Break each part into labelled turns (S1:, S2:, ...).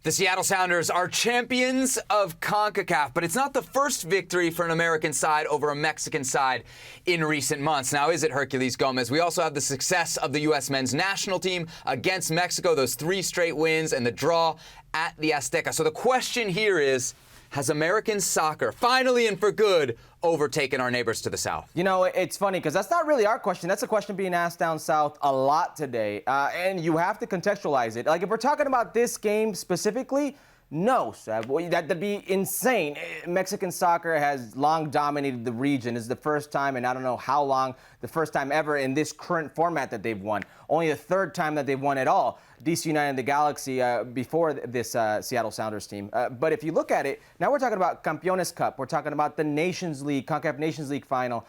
S1: The Seattle Sounders are champions of CONCACAF, but it's not the first victory for an American side over a Mexican side in recent months. Now, is it Herculez Gomez? We also have the success of the U.S. men's national team against Mexico, those 3 straight wins and the draw at the Azteca. So the question here is, has American soccer finally and for good overtaken our neighbors to the south?
S2: You know, it's funny because that's not really our question. That's a question being asked down south a lot today. And you have to contextualize it. Like, if we're talking about this game specifically, no, Seb. That'd be insane. Mexican soccer has long dominated the region. It's the first time, and I don't know how long, the first time ever in this current format that they've won. Only the 3rd time that they've won at all. DC United and the Galaxy before this Seattle Sounders team. But if you look at it, now we're talking about Campeones Cup. We're talking about the Nations League, CONCACAF Nations League final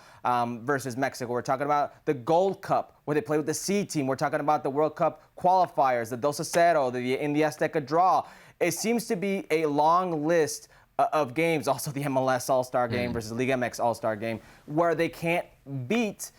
S2: versus Mexico. We're talking about the Gold Cup, where they play with the C team. We're talking about the World Cup qualifiers, the 2-0, in the Azteca draw. It seems to be a long list of games, also the MLS All-Star game versus LigaMX All-Star game, where they can't beat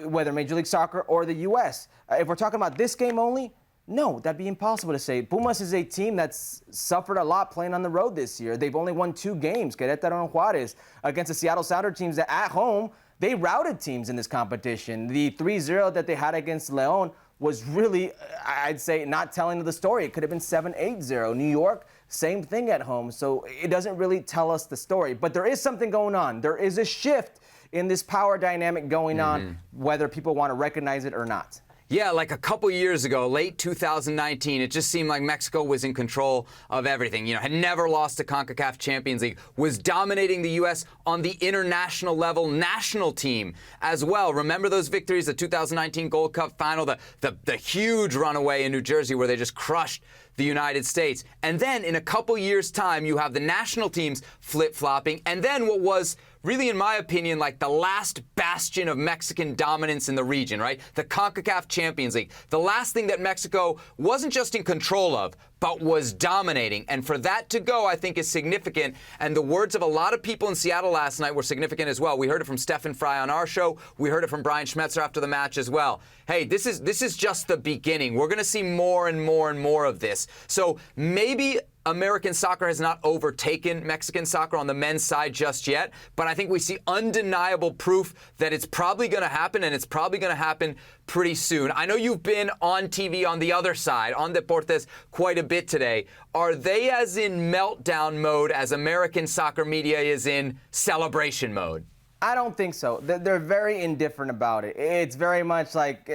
S2: whether Major League Soccer or the U.S. If we're talking about this game only, no, that'd be impossible to say. Pumas is a team that's suffered a lot playing on the road this year. They've only won 2 games, Querétaro and Juárez, against the Seattle Sounders teams that at home, they routed teams in this competition. The 3-0 that they had against León was really, I'd say, not telling the story. It could have been 7-8-0. New York, same thing at home. So it doesn't really tell us the story. But there is something going on. There is a shift in this power dynamic going on, whether people want to recognize it or not.
S1: Yeah, like a couple years ago, late 2019, it just seemed like Mexico was in control of everything. You know, had never lost to CONCACAF Champions League, was dominating the U.S. on the international level national team as well. Remember those victories, the 2019 Gold Cup final, the huge runaway in New Jersey where they just crushed the United States. And then in a couple years' time, you have the national teams flip-flopping. And then what was really, in my opinion, like the last bastion of Mexican dominance in the region, right? The CONCACAF Champions League. The last thing that Mexico wasn't just in control of, but was dominating. And for that to go, I think, is significant. And the words of a lot of people in Seattle last night were significant as well. We heard it from Stefan Fry on our show. We heard it from Brian Schmetzer after the match as well. Hey, this is just the beginning. We're going to see more and more and more of this. So maybe American soccer has not overtaken Mexican soccer on the men's side just yet, but I think we see undeniable proof that it's probably going to happen, and it's probably going to happen pretty soon. I know you've been on TV on the other side, on Deportes, quite a bit today. Are they as in meltdown mode as American soccer media is in celebration mode?
S2: I don't think so. They're very indifferent about it. It's very much like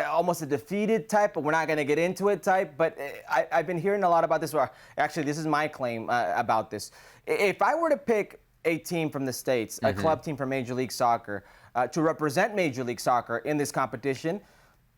S2: almost a defeated type, but we're not going to get into it type. But I've been hearing a lot about this. Actually, this is my claim about this. If I were to pick a team from the States, a club team from Major League Soccer, to represent Major League Soccer in this competition,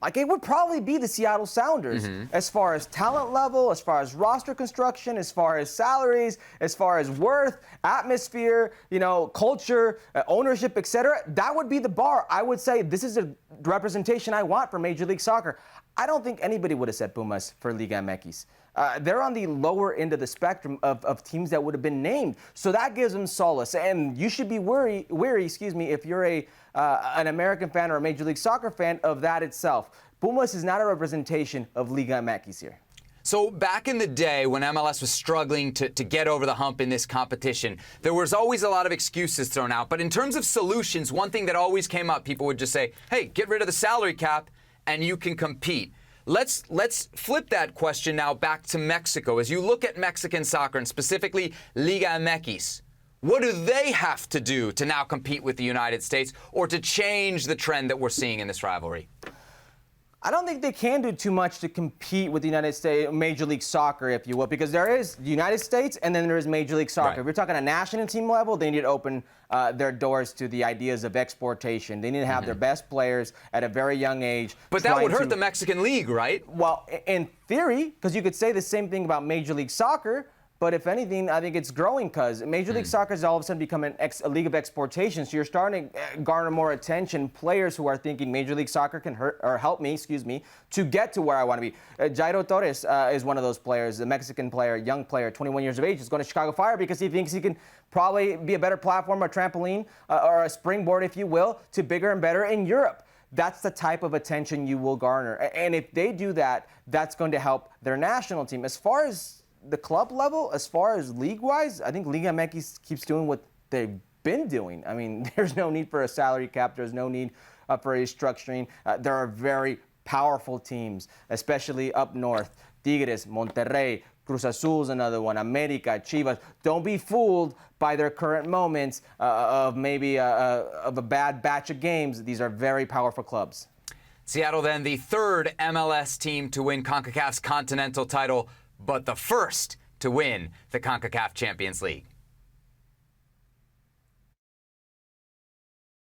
S2: like, it would probably be the Seattle Sounders as far as talent level, as far as roster construction, as far as salaries, as far as worth, atmosphere, you know, culture, ownership, etc. That would be the bar. I would say this is a representation I want for Major League Soccer. I don't think anybody would have said Pumas for Liga MX. They're on the lower end of the spectrum of teams that would have been named. So that gives them solace. And you should be wary, if you're an American fan or a Major League Soccer fan of that itself. Pumas is not a representation of Liga MX here.
S1: So back in the day when MLS was struggling to get over the hump in this competition, there was always a lot of excuses thrown out. But in terms of solutions, one thing that always came up, people would just say, hey, get rid of the salary cap and you can compete. Let's flip that question now back to Mexico. As you look at Mexican soccer, and specifically Liga MX, what do they have to do to now compete with the United States or to change the trend that we're seeing in this rivalry?
S2: I don't think they can do too much to compete with the United States, Major League Soccer, if you will, because there is the United States and then there is Major League Soccer.
S1: Right.
S2: If you're talking a national team level, they need to open their doors to the ideas of exportation. They need to have their best players at a very young age.
S1: But that would hurt the Mexican League, right?
S2: Well, in theory, because you could say the same thing about Major League Soccer. But if anything, I think it's growing because Major League Soccer has all of a sudden become a league of exportation. So you're starting to garner more attention. Players who are thinking Major League Soccer can help me, to get to where I want to be. Jairo Torres is one of those players, a Mexican player, young player, 21 years of age, is going to Chicago Fire because he thinks he can probably be a better platform, a trampoline, or a springboard, if you will, to bigger and better in Europe. That's the type of attention you will garner. And if they do that, that's going to help their national team. As far as the club level, as far as league-wise, I think LigaMX keeps doing what they've been doing. I mean, there's no need for a salary cap. There's no need for restructuring. There are very powerful teams, especially up north. Tigres, Monterrey, Cruz Azul's another one, America, Chivas. Don't be fooled by their current moments of maybe of a bad batch of games. These are very powerful clubs.
S1: Seattle then the third MLS team to win CONCACAF's continental title, but the first to win the CONCACAF Champions League.